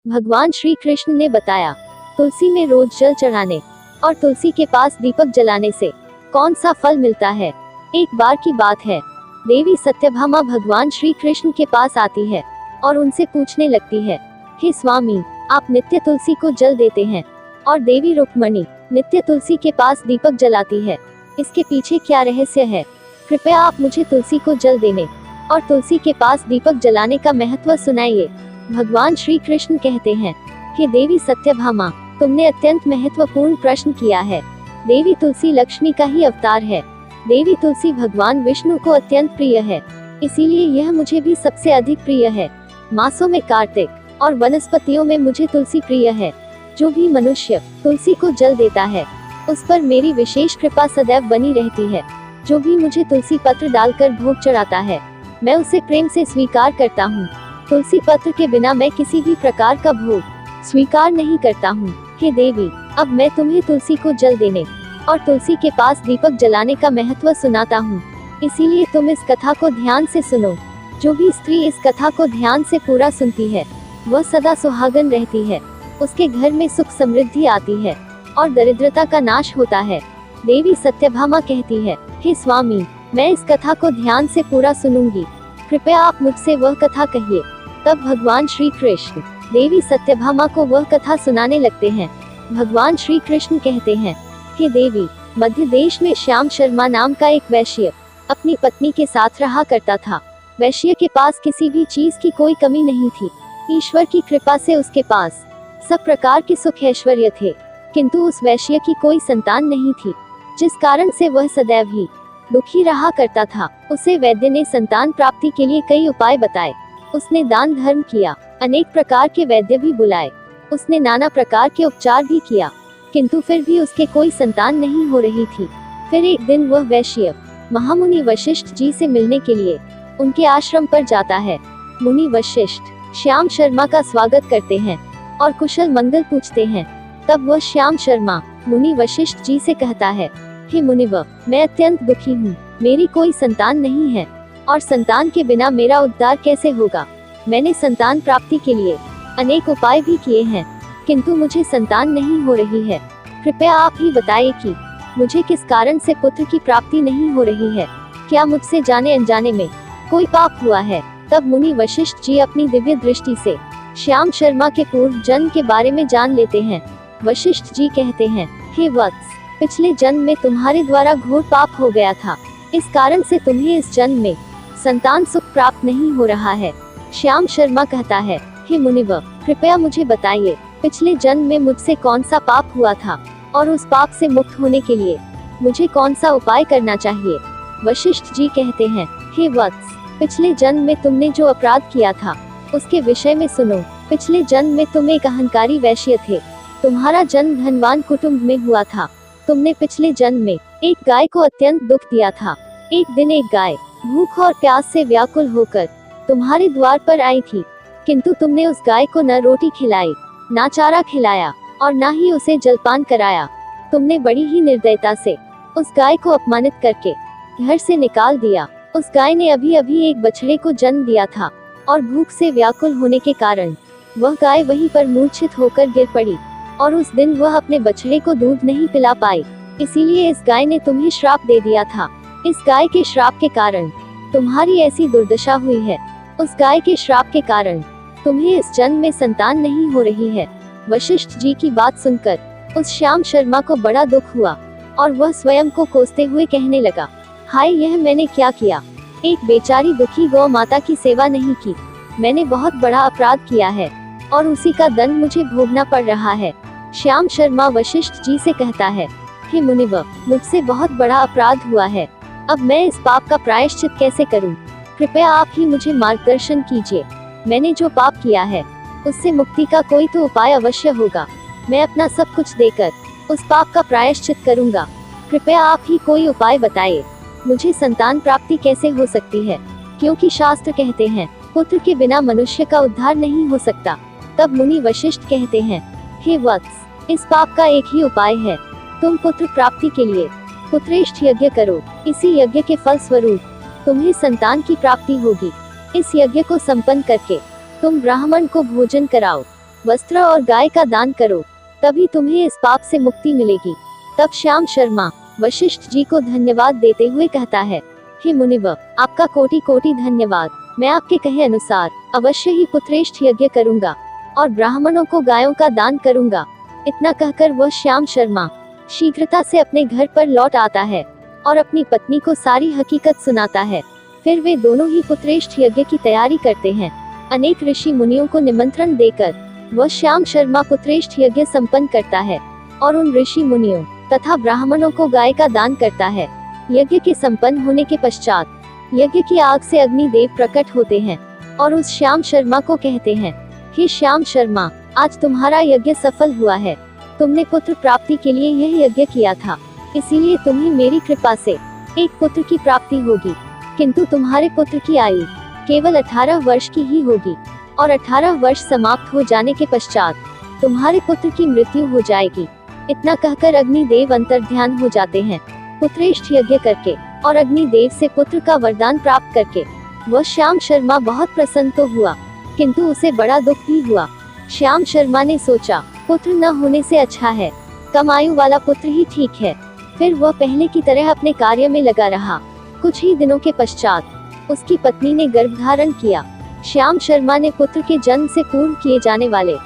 भगवान श्री कृष्ण ने बताया, तुलसी में रोज जल चढ़ाने और तुलसी के पास दीपक जलाने से कौन सा फल मिलता है। एक बार की बात है, देवी सत्यभामा भगवान श्री कृष्ण के पास आती है और उनसे पूछने लगती है, हे स्वामी, आप नित्य तुलसी को जल देते हैं और देवी रुक्मणी नित्य तुलसी के पास दीपक जलाती है, इसके पीछे क्या रहस्य है? कृपया आप मुझे तुलसी को जल देने और तुलसी के पास दीपक जलाने का महत्व सुनाइए। भगवान श्री कृष्ण कहते हैं, हे देवी सत्यभामा, तुमने अत्यंत महत्वपूर्ण प्रश्न किया है। देवी तुलसी लक्ष्मी का ही अवतार है। देवी तुलसी भगवान विष्णु को अत्यंत प्रिय है, इसीलिए यह मुझे भी सबसे अधिक प्रिय है। मासों में कार्तिक और वनस्पतियों में मुझे तुलसी प्रिय है। जो भी मनुष्य तुलसी को जल देता है, उस पर मेरी विशेष कृपा सदैव बनी रहती है। जो भी मुझे तुलसी पत्र डालकर भोग चढ़ाता है, मैं उसे प्रेम से स्वीकार करता हूँ। तुलसी पत्र के बिना मैं किसी भी प्रकार का भोग स्वीकार नहीं करता हूँ। हे देवी, अब मैं तुम्हें तुलसी को जल देने और तुलसी के पास दीपक जलाने का महत्व सुनाता हूँ, इसीलिए तुम इस कथा को ध्यान से सुनो। जो भी स्त्री इस कथा को ध्यान से पूरा सुनती है, वह सदा सुहागन रहती है। उसके घर में सुख समृद्धि आती है और दरिद्रता का नाश होता है। देवी सत्यभामा कहती है, हे स्वामी, मैं इस कथा को ध्यान से पूरा सुनूंगी, कृपया आप मुझसे वह कथा कहिए। तब भगवान श्री कृष्ण देवी सत्यभामा को वह कथा सुनाने लगते हैं। भगवान श्री कृष्ण कहते हैं, हे देवी, मध्य देश में श्याम शर्मा नाम का एक वैश्य अपनी पत्नी के साथ रहा करता था। वैश्य के पास किसी भी चीज की कोई कमी नहीं थी। ईश्वर की कृपा से उसके पास सब प्रकार के सुख ऐश्वर्य थे, किंतु उस वैश्य की कोई संतान नहीं थी, जिस कारण से वह सदैव ही दुखी रहा करता था। उसे वैद्य ने संतान प्राप्ति के लिए कई उपाय बताए। उसने दान धर्म किया, अनेक प्रकार के वैद्य भी बुलाए, उसने नाना प्रकार के उपचार भी किया, किंतु फिर भी उसके कोई संतान नहीं हो रही थी। फिर एक दिन वह वैश्य महामुनि वशिष्ठ जी से मिलने के लिए उनके आश्रम पर जाता है। मुनि वशिष्ठ श्याम शर्मा का स्वागत करते हैं और कुशल मंगल पूछते हैं। तब वह श्याम शर्मा मुनि वशिष्ठ जी से कहता है, हे मुनिवर, मैं अत्यंत दुखी हूँ, मेरी कोई संतान नहीं है और संतान के बिना मेरा उद्धार कैसे होगा। मैंने संतान प्राप्ति के लिए अनेक उपाय भी किए हैं, किंतु मुझे संतान नहीं हो रही है। कृपया आप ही बताइए कि मुझे किस कारण से पुत्र की प्राप्ति नहीं हो रही है। क्या मुझसे जाने अनजाने में कोई पाप हुआ है? तब मुनि वशिष्ठ जी अपनी दिव्य दृष्टि से श्याम शर्मा के पूर्व जन्म के बारे में जान लेते हैं। वशिष्ठ जी कहते हैं, हे वत्स, पिछले जन्म में तुम्हारे द्वारा घोर पाप हो गया था, इस कारण से तुम्हें इस जन्म में संतान सुख प्राप्त नहीं हो रहा है। श्याम शर्मा कहता है, हे मुनिवर, कृपया मुझे बताइए, पिछले जन्म में मुझसे कौन सा पाप हुआ था और उस पाप से मुक्त होने के लिए मुझे कौन सा उपाय करना चाहिए। वशिष्ठ जी कहते हैं, हे वत्स, पिछले जन्म में तुमने जो अपराध किया था उसके विषय में सुनो। पिछले जन्म में तुम एक अहंकारी वैश्य थे। तुम्हारा जन्म धनवान कुटुंब में हुआ था। तुमने पिछले जन्म में एक गाय को अत्यंत दुख दिया था। एक दिन एक गाय भूख और प्यास से व्याकुल होकर तुम्हारे द्वार पर आई थी, किंतु तुमने उस गाय को न रोटी खिलाई, ना चारा खिलाया और ना ही उसे जलपान कराया। तुमने बड़ी ही निर्दयता से उस गाय को अपमानित करके घर से निकाल दिया। उस गाय ने अभी अभी एक बछड़े को जन्म दिया था और भूख से व्याकुल होने के कारण वह गाय वहीं पर मूर्छित होकर गिर पड़ी और उस दिन वह अपने बछड़े को दूध नहीं पिला पाई। इसीलिए इस गाय ने तुम्हें श्राप दे दिया था। इस गाय के श्राप के कारण तुम्हारी ऐसी दुर्दशा हुई है। उस गाय के श्राप के कारण तुम्हें इस जन्म में संतान नहीं हो रही है। वशिष्ठ जी की बात सुनकर उस श्याम शर्मा को बड़ा दुख हुआ और वह स्वयं को कोसते हुए कहने लगा, हाय, यह मैंने क्या किया। एक बेचारी दुखी गौ माता की सेवा नहीं की। मैंने बहुत बड़ा अपराध किया है और उसी का दंड मुझे भोगना पड़ रहा है। श्याम शर्मा वशिष्ठ जी से कहता है, हे मुनिवर, मुझसे बहुत बड़ा अपराध हुआ है। अब मैं इस पाप का प्रायश्चित कैसे करूं? कृपया आप ही मुझे मार्गदर्शन कीजिए। मैंने जो पाप किया है उससे मुक्ति का कोई तो उपाय अवश्य होगा। मैं अपना सब कुछ देकर उस पाप का प्रायश्चित करूंगा। कृपया आप ही कोई उपाय बताइए। मुझे संतान प्राप्ति कैसे हो सकती है? क्योंकि शास्त्र कहते हैं, पुत्र के बिना मनुष्य का उद्धार नहीं हो सकता। तब मुनि वशिष्ठ कहते हैं, हे वत्स, इस पाप का एक ही उपाय है। तुम पुत्र प्राप्ति के लिए पुत्रेष्ठ यज्ञ करो। इसी यज्ञ के फल स्वरूप तुम्हें संतान की प्राप्ति होगी। इस यज्ञ को संपन्न करके तुम ब्राह्मण को भोजन कराओ वस्त्र और गाय का दान करो, तभी तुम्हें इस पाप से मुक्ति मिलेगी। तब श्याम शर्मा वशिष्ठ जी को धन्यवाद देते हुए कहता है, हे मुनिवर, आपका कोटि कोटि धन्यवाद। मैं आपके कहे अनुसार अवश्य ही पुत्रेष्ठ यज्ञ करूंगा और ब्राह्मणों को गायों का दान करूंगा। इतना कहकर वह श्याम शर्मा शीघ्रता से अपने घर पर लौट आता है और अपनी पत्नी को सारी हकीकत सुनाता है। फिर वे दोनों ही पुत्रेष्ठ यज्ञ की तैयारी करते हैं। अनेक ऋषि मुनियों को निमंत्रण देकर वह श्याम शर्मा पुत्रेष्ठ यज्ञ संपन्न करता है और उन ऋषि मुनियों तथा ब्राह्मणों को गाय का दान करता है। यज्ञ के संपन्न होने के पश्चात यज्ञ की आग से अग्निदेव प्रकट होते हैं और उस श्याम शर्मा को कहते हैं, हे श्याम शर्मा, आज तुम्हारा यज्ञ सफल हुआ है। तुमने पुत्र प्राप्ति के लिए यह यज्ञ किया था, इसीलिए तुम्हें मेरी कृपा से एक पुत्र की प्राप्ति होगी। किंतु तुम्हारे पुत्र की आयु केवल 18 वर्ष की ही होगी और 18 वर्ष समाप्त हो जाने के पश्चात तुम्हारे पुत्र की मृत्यु हो जाएगी। इतना कहकर अग्निदेव अंतर्ध्यान हो जाते हैं। पुत्रेष्ठ यज्ञ करके और अग्निदेव से पुत्र का वरदान प्राप्त करके वह श्याम शर्मा बहुत प्रसन्न तो हुआ, किंतु उसे बड़ा दुख भी हुआ। श्याम शर्मा ने सोचा, पुत्र न होने से अच्छा है कम आयु वाला पुत्र ही ठीक है। फिर वह पहले की तरह अपने कार्य में लगा रहा। कुछ ही दिनों के पश्चात उसकी पत्नी ने गर्भधारण किया। श्याम शर्मा ने पुत्र के जन्म से पूर्व किए जाने वाले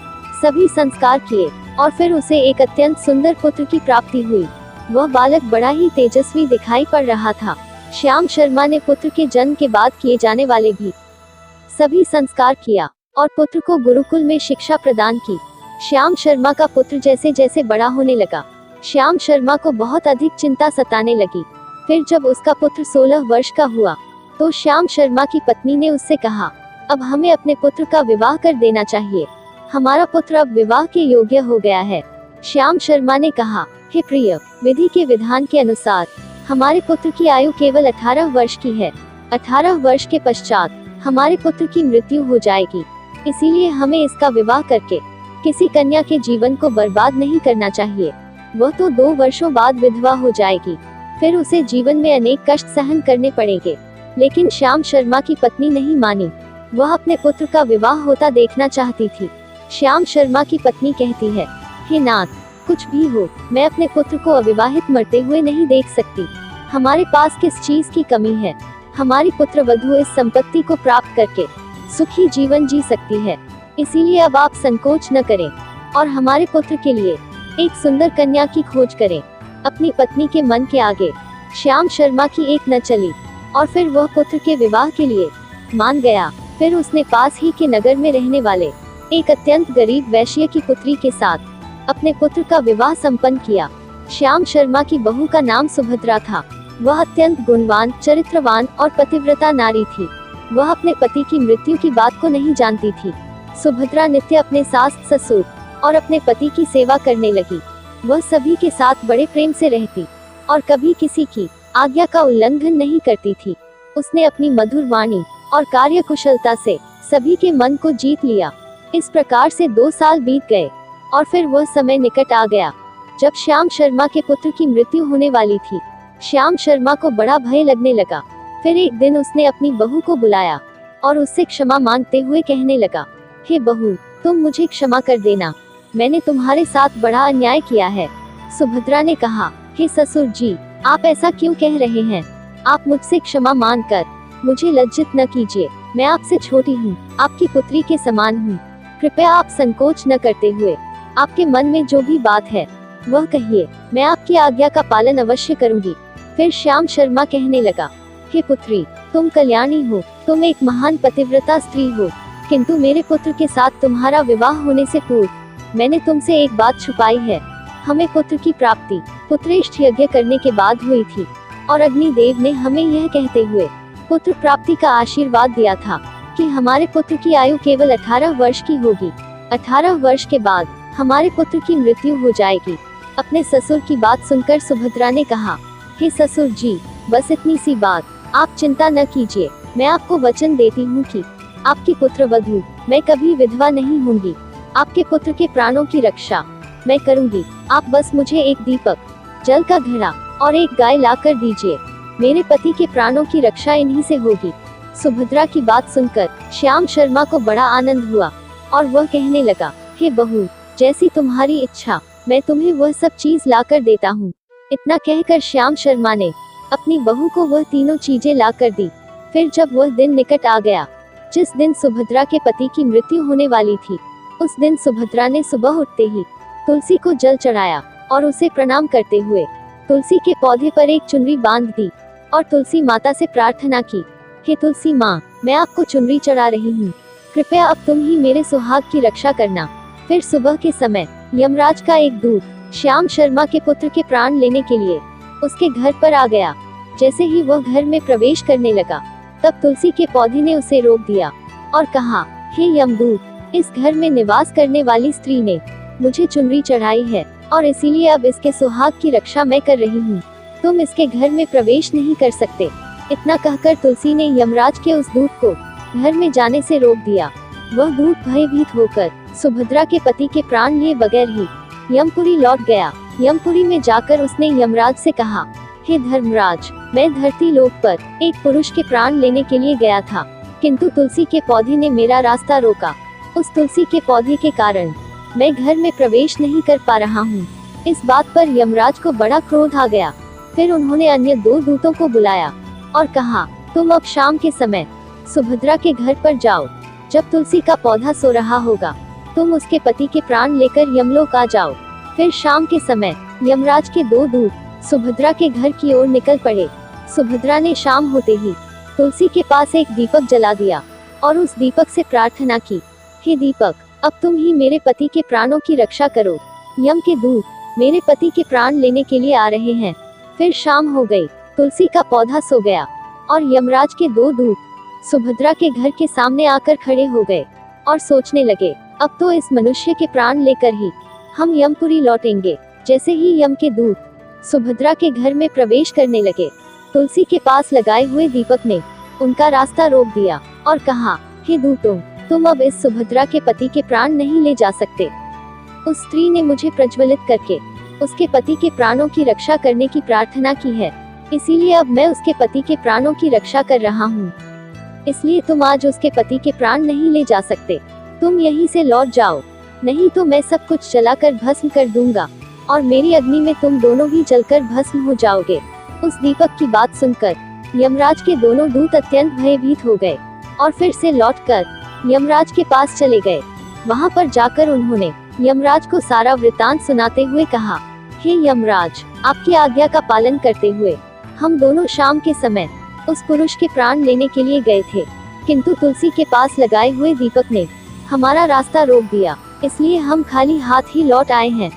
सभी संस्कार किए और फिर उसे एक अत्यंत सुंदर पुत्र की प्राप्ति हुई। वह बालक बड़ा ही तेजस्वी दिखाई पड़ रहा था। श्याम शर्मा ने पुत्र के जन्म के बाद किए जाने वाले भी सभी संस्कार किया और पुत्र को गुरुकुल में शिक्षा प्रदान की। श्याम शर्मा का पुत्र जैसे जैसे बड़ा होने लगा, श्याम शर्मा को बहुत अधिक चिंता सताने लगी। फिर जब उसका पुत्र 16 वर्ष का हुआ तो श्याम शर्मा की पत्नी ने उससे कहा, अब हमें अपने पुत्र का विवाह कर देना चाहिए। हमारा पुत्र अब विवाह के योग्य हो गया है। श्याम शर्मा ने कहा, हे प्रिय, विधि के विधान के अनुसार हमारे पुत्र की आयु केवल 18 वर्ष की है। 18 वर्ष के पश्चात हमारे पुत्र की मृत्यु हो जाएगी, इसीलिए हमें इसका विवाह करके किसी कन्या के जीवन को बर्बाद नहीं करना चाहिए। वह तो 2 वर्षों बाद विधवा हो जाएगी, फिर उसे जीवन में अनेक कष्ट सहन करने पड़ेंगे। लेकिन श्याम शर्मा की पत्नी नहीं मानी, वह अपने पुत्र का विवाह होता देखना चाहती थी। श्याम शर्मा की पत्नी कहती है, हे नाथ, कुछ भी हो, मैं अपने पुत्र को अविवाहित मरते हुए नहीं देख सकती। हमारे पास किस चीज की कमी है? हमारी पुत्र वधू इस संपत्ति को प्राप्त करके सुखी जीवन जी सकती है, इसीलिए अब आप संकोच न करें और हमारे पुत्र के लिए एक सुंदर कन्या की खोज करें। अपनी पत्नी के मन के आगे श्याम शर्मा की एक न चली और फिर वह पुत्र के विवाह के लिए मान गया। फिर उसने पास ही के नगर में रहने वाले एक अत्यंत गरीब वैश्य की पुत्री के साथ अपने पुत्र का विवाह संपन्न किया। श्याम शर्मा की बहू का नाम सुभद्रा था। वह अत्यंत गुणवान, चरित्रवान और पतिव्रता नारी थी। वह अपने पति की मृत्यु की बात को नहीं जानती थी। सुभद्रा नित्य अपने सास ससुर और अपने पति की सेवा करने लगी। वह सभी के साथ बड़े प्रेम से रहती और कभी किसी की आज्ञा का उल्लंघन नहीं करती थी। उसने अपनी मधुर वाणी और कार्य कुशलता से सभी के मन को जीत लिया। इस प्रकार से 2 साल बीत गए और फिर वह समय निकट आ गया जब श्याम शर्मा के पुत्र की मृत्यु होने वाली थी। श्याम शर्मा को बड़ा भय लगने लगा। फिर एक दिन उसने अपनी बहू को बुलाया और उससे क्षमा मांगते हुए कहने लगा, हे बहू, तुम मुझे क्षमा कर देना, मैंने तुम्हारे साथ बड़ा अन्याय किया है। सुभद्रा ने कहा, हे ससुर जी, आप ऐसा क्यों कह रहे हैं? आप मुझसे क्षमा मांगकर मुझे लज्जित न कीजिए। मैं आपसे छोटी हूँ, आपकी पुत्री के समान हूँ। कृपया आप संकोच न करते हुए आपके मन में जो भी बात है वह कहिए, मैं आपकी आज्ञा का पालन अवश्य करूंगी। फिर श्याम शर्मा कहने लगा, हे पुत्री, तुम कल्याणी हो, तुम एक महान पतिव्रता स्त्री हो, किंतु मेरे पुत्र के साथ तुम्हारा विवाह होने से पूर्व मैंने तुमसे एक बात छुपाई है। हमें पुत्र की प्राप्ति पुत्रेष्ठ यज्ञ करने के बाद हुई थी और अग्निदेव ने हमें यह कहते हुए पुत्र प्राप्ति का आशीर्वाद दिया था कि हमारे पुत्र की आयु केवल 18 वर्ष की होगी। 18 वर्ष के बाद हमारे पुत्र की मृत्यु हो जाएगी। अपने ससुर की बात सुनकर सुभद्रा ने कहा, हे ससुर जी, बस इतनी सी बात, आप चिंता न कीजिए। मैं आपको वचन देती हूँ कि आपकी पुत्र वधू मैं कभी विधवा नहीं होंगी। आपके पुत्र के प्राणों की रक्षा मैं करूंगी। आप बस मुझे एक दीपक, जल का घड़ा और एक गाय ला कर दीजिए। मेरे पति के प्राणों की रक्षा इन्हीं से होगी। सुभद्रा की बात सुनकर श्याम शर्मा को बड़ा आनंद हुआ और वह कहने लगा, हे बहू, जैसी तुम्हारी इच्छा, मैं तुम्हें वह सब चीज लाकर देता हूँ। इतना कहकर श्याम शर्मा ने अपनी बहू को वह तीनों चीजें लाकर दी। फिर जब वह दिन निकट आ गया जिस दिन सुभद्रा के पति की मृत्यु होने वाली थी, उस दिन सुभद्रा ने सुबह उठते ही तुलसी को जल चढ़ाया और उसे प्रणाम करते हुए तुलसी के पौधे पर एक चुनरी बांध दी और तुलसी माता से प्रार्थना की, हे तुलसी माँ, मैं आपको चुनरी चढ़ा रही हूँ, कृपया अब तुम ही मेरे सुहाग की रक्षा करना। फिर सुबह के समय यमराज का एक दूत श्याम शर्मा के पुत्र के प्राण लेने के लिए उसके घर पर आ गया। जैसे ही वह घर में प्रवेश करने लगा, तब तुलसी के पौधे ने उसे रोक दिया और कहा, हे यमदूत, इस घर में निवास करने वाली स्त्री ने मुझे चुनरी चढ़ाई है और इसीलिए अब इसके सुहाग की रक्षा मैं कर रही हूँ। तुम इसके घर में प्रवेश नहीं कर सकते। इतना कहकर तुलसी ने यमराज के उस दूत को घर में जाने से रोक दिया। वह दूत भयभीत होकर सुभद्रा के पति के प्राण लिए बगैर ही यमपुरी लौट गया। यमपुरी में जाकर उसने यमराज से कहा, हे धर्मराज, मैं धरती लोक पर एक पुरुष के प्राण लेने के लिए गया था, किंतु तुलसी के पौधे ने मेरा रास्ता रोका। उस तुलसी के पौधे के कारण मैं घर में प्रवेश नहीं कर पा रहा हूँ। इस बात पर यमराज को बड़ा क्रोध आ गया। फिर उन्होंने अन्य दो दूतों को बुलाया और कहा, तुम अब शाम के समय सुभद्रा के घर पर जाओ। जब तुलसी का पौधा सो रहा होगा, तुम उसके पति के प्राण लेकर यमलोक आ जाओ। फिर शाम के समय यमराज के दो दूत सुभद्रा के घर की ओर निकल पड़े। सुभद्रा ने शाम होते ही तुलसी के पास एक दीपक जला दिया और उस दीपक से प्रार्थना की, हे दीपक, अब तुम ही मेरे पति के प्राणों की रक्षा करो। यम के दूत मेरे पति के प्राण लेने के लिए आ रहे हैं। फिर शाम हो गई, तुलसी का पौधा सो गया और यमराज के दो दूत सुभद्रा के घर के सामने आकर खड़े हो गए और सोचने लगे, अब तो इस मनुष्य के प्राण लेकर ही हम यमपुरी लौटेंगे। जैसे ही यम के दूत सुभद्रा के घर में प्रवेश करने लगे, तुलसी के पास लगाए हुए दीपक ने उनका रास्ता रोक दिया और कहा, हे दूतों, तुम अब इस सुभद्रा के पति के प्राण नहीं ले जा सकते। उस स्त्री ने मुझे प्रज्वलित करके उसके पति के प्राणों की रक्षा करने की प्रार्थना की है, इसीलिए अब मैं उसके पति के प्राणों की रक्षा कर रहा हूँ। इसलिए तुम आज उसके पति के प्राण नहीं ले जा सकते। तुम यहीं से लौट जाओ, नहीं तो मैं सब कुछ जलाकर भस्म कर दूंगा और मेरी अग्नि में तुम दोनों भी जलकर भस्म हो जाओगे। उस दीपक की बात सुनकर यमराज के दोनों दूत अत्यंत भयभीत हो गए और फिर से लौटकर यमराज के पास चले गए। वहां पर जाकर उन्होंने यमराज को सारा वृतांत सुनाते हुए कहा, हे यमराज, आपकी आज्ञा का पालन करते हुए हम दोनों शाम के समय उस पुरुष के प्राण लेने के लिए गए थे, किंतु तुलसी के पास लगाए हुए दीपक ने हमारा रास्ता रोक दिया, इसलिए हम खाली हाथ ही लौट आए हैं।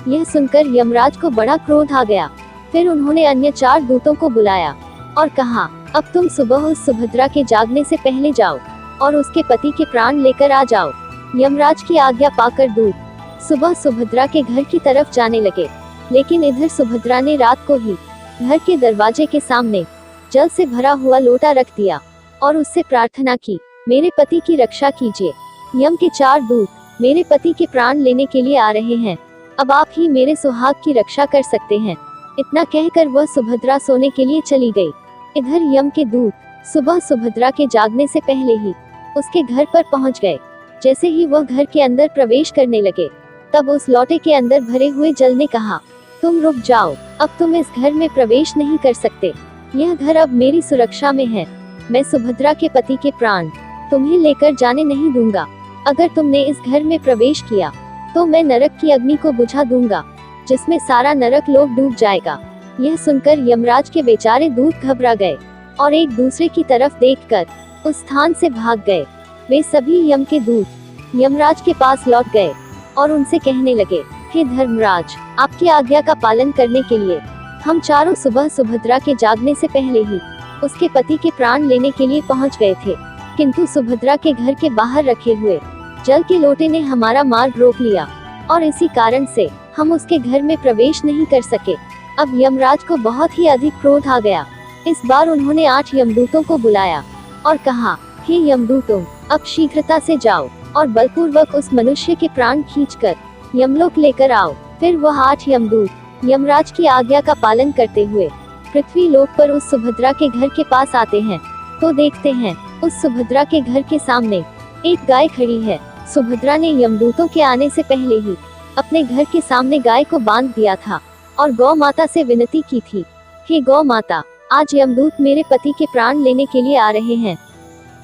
यह सुनकर यमराज को बड़ा क्रोध आ गया। फिर उन्होंने अन्य 4 दूतों को बुलाया और कहा, अब तुम सुबह उस सुभद्रा के जागने से पहले जाओ और उसके पति के प्राण लेकर आ जाओ। यमराज की आज्ञा पाकर दूत सुबह सुभद्रा के घर की तरफ जाने लगे, लेकिन इधर सुभद्रा ने रात को ही घर के दरवाजे के सामने जल से भरा हुआ लोटा रख दिया और उससे प्रार्थना की, मेरे पति की रक्षा कीजिए। यम के 4 दूत मेरे पति के प्राण लेने के लिए आ रहे हैं, अब आप ही मेरे सुहाग की रक्षा कर सकते हैं। इतना कहकर वह सुभद्रा सोने के लिए चली गई। इधर यम के दूत सुबह सुभद्रा के जागने से पहले ही उसके घर पर पहुंच गए। जैसे ही वह घर के अंदर प्रवेश करने लगे, तब उस लोटे के अंदर भरे हुए जल ने कहा, तुम रुक जाओ, अब तुम इस घर में प्रवेश नहीं कर सकते। यह घर अब मेरी सुरक्षा में है। मैं सुभद्रा के पति के प्राण तुम्हें लेकर जाने नहीं दूंगा। अगर तुमने इस घर में प्रवेश किया तो मैं नरक की अग्नि को बुझा दूंगा, जिसमें सारा नरक लोक डूब जाएगा। यह सुनकर यमराज के बेचारे दूत घबरा गए और एक दूसरे की तरफ देखकर उस स्थान से भाग गए। वे सभी यम के दूत यमराज के पास लौट गए और उनसे कहने लगे, हे धर्मराज, आपकी आज्ञा का पालन करने के लिए हम चारों सुबह सुभद्रा के जागने से पहले ही उसके पति के प्राण लेने के लिए पहुंच गए थे, किंतु सुभद्रा के घर के बाहर रखे हुए जल के लोटे ने हमारा मार्ग रोक लिया और इसी कारण से हम उसके घर में प्रवेश नहीं कर सके। अब यमराज को बहुत ही अधिक क्रोध आ गया। इस बार उन्होंने 8 यमदूतों को बुलाया और कहा, हे यमदूतों, अब शीघ्रता से जाओ और बलपूर्वक उस मनुष्य के प्राण खींचकर यमलोक लेकर आओ। फिर वह 8 यमदूत यमराज की आज्ञा का पालन करते हुए पृथ्वी लोक पर उस सुभद्रा के घर के पास आते हैं तो देखते हैं उस सुभद्रा के घर के सामने एक गाय खड़ी है। सुभद्रा ने यमदूतों के आने से पहले ही अपने घर के सामने गाय को बांध दिया था और गौ माता से विनती की थी, हे गौ माता, आज यमदूत मेरे पति के प्राण लेने के लिए आ रहे हैं।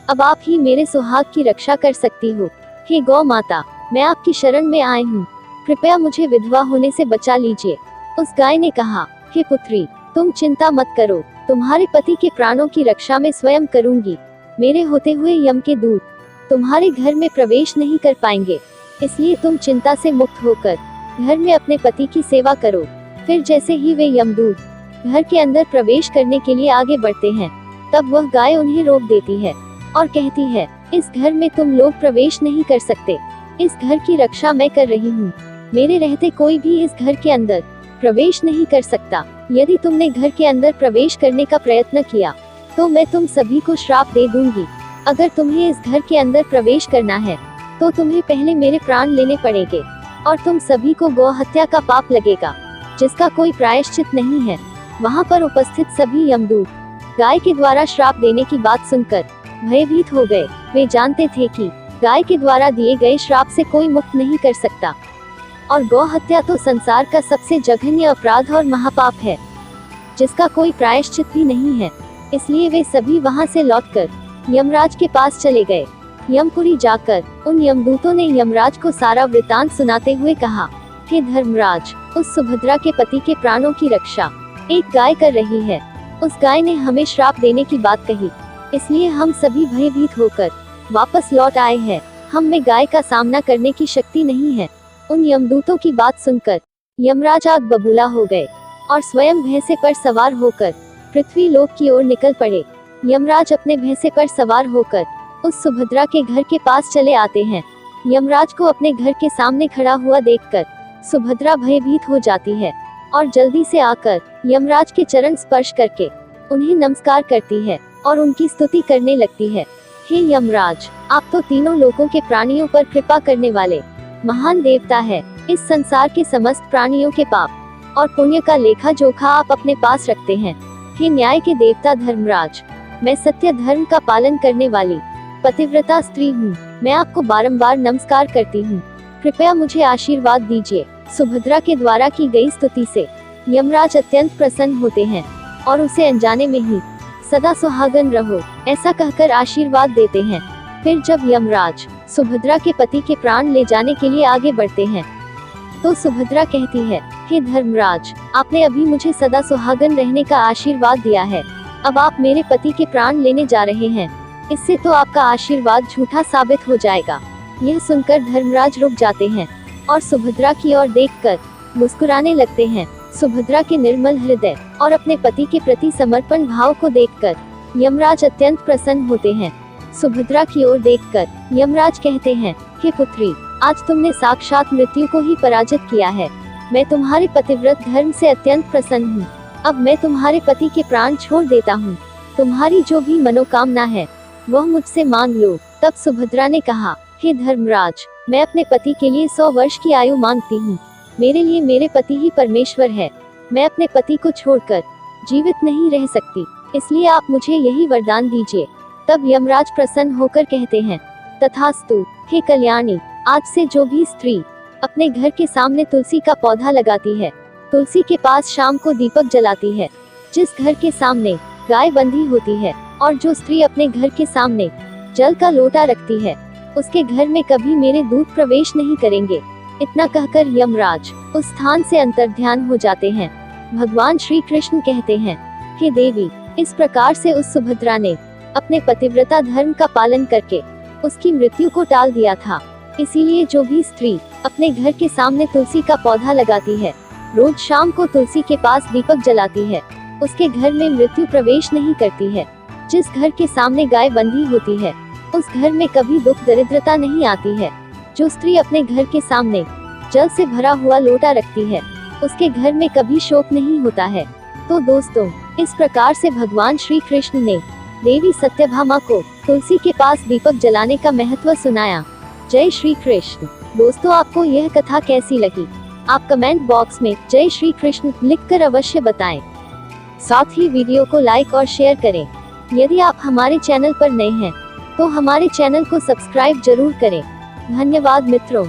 अब आप ही मेरे सुहाग की रक्षा कर सकती हो। हे गौ माता, मैं आपकी शरण में आई हूँ, कृपया मुझे विधवा होने से बचा लीजिए। उस गाय ने कहा, हे पुत्री, तुम चिंता मत करो, तुम्हारे पति के प्राणों की रक्षा मैं स्वयं करूंगी। मेरे होते हुए यम के दूत तुम्हारे घर में प्रवेश नहीं कर पाएंगे, इसलिए तुम चिंता से मुक्त होकर घर में अपने पति की सेवा करो। फिर जैसे ही वे यमदूत घर के अंदर प्रवेश करने के लिए आगे बढ़ते हैं, तब वह गाय उन्हें रोक देती है और कहती है, इस घर में तुम लोग प्रवेश नहीं कर सकते, इस घर की रक्षा मैं कर रही हूँ। मेरे रहते कोई भी इस घर के अंदर प्रवेश नहीं कर सकता। यदि तुमने घर के अंदर प्रवेश करने का प्रयत्न किया तो मैं तुम सभी को श्राप दे दूंगी। अगर तुम्हें इस घर के अंदर प्रवेश करना है तो तुम्हें पहले मेरे प्राण लेने पड़ेंगे और तुम सभी को गौ हत्या का पाप लगेगा, जिसका कोई प्रायश्चित नहीं है। वहाँ पर उपस्थित सभी यमदूत गाय के द्वारा श्राप देने की बात सुनकर भयभीत हो गए। वे जानते थे कि गाय के द्वारा दिए गए श्राप से कोई मुक्त नहीं कर सकता और गौ हत्या तो संसार का सबसे जघन्य अपराध और महापाप है, जिसका कोई प्रायश्चित भी नहीं है। इसलिए वे सभी वहां से लौटकर यमराज के पास चले गए। यमपुरी जाकर उन यमदूतों ने यमराज को सारा वृतांत सुनाते हुए कहा, हे धर्मराज, उस सुभद्रा के पति के प्राणों की रक्षा एक गाय कर रही है। उस गाय ने हमें श्राप देने की बात कही, इसलिए हम सभी भयभीत होकर वापस लौट आए हैं। हम में गाय का सामना करने की शक्ति नहीं है। उन यमदूतों की बात सुनकर यमराज आग बबूला हो गए और स्वयं भैंसे पर सवार होकर पृथ्वी लोक की ओर निकल पड़े। यमराज अपने भैंसे पर सवार होकर उस सुभद्रा के घर के पास चले आते हैं। यमराज को अपने घर के सामने खड़ा हुआ देखकर सुभद्रा भयभीत हो जाती है और जल्दी से आकर यमराज के चरण स्पर्श करके उन्हें नमस्कार करती है और उनकी स्तुति करने लगती है। हे यमराज, आप तो तीनों लोकों के प्राणियों पर कृपा करने वाले महान देवता है। इस संसार के समस्त प्राणियों के पाप और पुण्य का लेखा जोखा आप अपने पास रखते हैं। हे न्याय के देवता धर्मराज, मैं सत्य धर्म का पालन करने वाली पतिव्रता स्त्री हूँ। मैं आपको बारंबार नमस्कार करती हूँ, कृपया मुझे आशीर्वाद दीजिए। सुभद्रा के द्वारा की गई स्तुति से यमराज अत्यंत प्रसन्न होते हैं और उसे अनजाने में ही सदा सुहागन रहो ऐसा कहकर आशीर्वाद देते हैं। फिर जब यमराज सुभद्रा के पति के प्राण ले जाने के लिए आगे बढ़ते हैं तो सुभद्रा कहती है, हे धर्मराज, आपने अभी मुझे सदा सुहागन रहने का आशीर्वाद दिया है, अब आप मेरे पति के प्राण लेने जा रहे हैं, इससे तो आपका आशीर्वाद झूठा साबित हो जाएगा। यह सुनकर धर्मराज रुक जाते हैं और सुभद्रा की ओर देखकर मुस्कुराने लगते हैं। सुभद्रा के निर्मल हृदय और अपने पति के प्रति समर्पण भाव को देखकर यमराज अत्यंत प्रसन्न होते हैं। सुभद्रा की ओर देखकर यमराज कहते हैं, हे पुत्री, आज तुमने साक्षात मृत्यु को ही पराजित किया है। मैं तुम्हारे पतिव्रत धर्म से अत्यंत प्रसन्न हूँ। अब मैं तुम्हारे पति के प्राण छोड़ देता हूँ। तुम्हारी जो भी मनोकामना है वह मुझसे मांग लो। तब सुभद्रा ने कहा, हे धर्मराज, मैं अपने पति के लिए 100 वर्ष की आयु मांगती हूँ। मेरे लिए मेरे पति ही परमेश्वर है। मैं अपने पति को छोड़कर जीवित नहीं रह सकती, इसलिए आप मुझे यही वरदान दीजिए। तब यमराज प्रसन्न होकर कहते हैं, तथास्तु। हे कल्याणी, आज से जो भी स्त्री अपने घर के सामने तुलसी का पौधा लगाती है, तुलसी के पास शाम को दीपक जलाती है, जिस घर के सामने गाय बंधी होती है और जो स्त्री अपने घर के सामने जल का लोटा रखती है, उसके घर में कभी मेरे दूत प्रवेश नहीं करेंगे। इतना कहकर यमराज उस स्थान से अंतर्ध्यान हो जाते हैं। भगवान श्री कृष्ण कहते हैं, हे देवी, इस प्रकार से उस सुभद्रा ने अपने पतिव्रता धर्म का पालन करके उसकी मृत्यु को टाल दिया था। इसीलिए जो भी स्त्री अपने घर के सामने तुलसी का पौधा लगाती है, रोज शाम को तुलसी के पास दीपक जलाती है, उसके घर में मृत्यु प्रवेश नहीं करती है। जिस घर के सामने गाय बंधी होती है, उस घर में कभी दुख दरिद्रता नहीं आती है। जो स्त्री अपने घर के सामने जल से भरा हुआ लोटा रखती है, उसके घर में कभी शोक नहीं होता है। तो दोस्तों, इस प्रकार से भगवान श्री कृष्ण ने देवी सत्यभामा को तुलसी के पास दीपक जलाने का महत्व सुनाया। जय श्री कृष्ण। दोस्तों, आपको यह कथा कैसी लगी? आप कमेंट बॉक्स में जय श्री कृष्ण लिखकर अवश्य बताएं। साथ ही वीडियो को लाइक और शेयर करें। यदि आप हमारे चैनल पर नए हैं तो हमारे चैनल को सब्सक्राइब जरूर करें धन्यवाद मित्रों।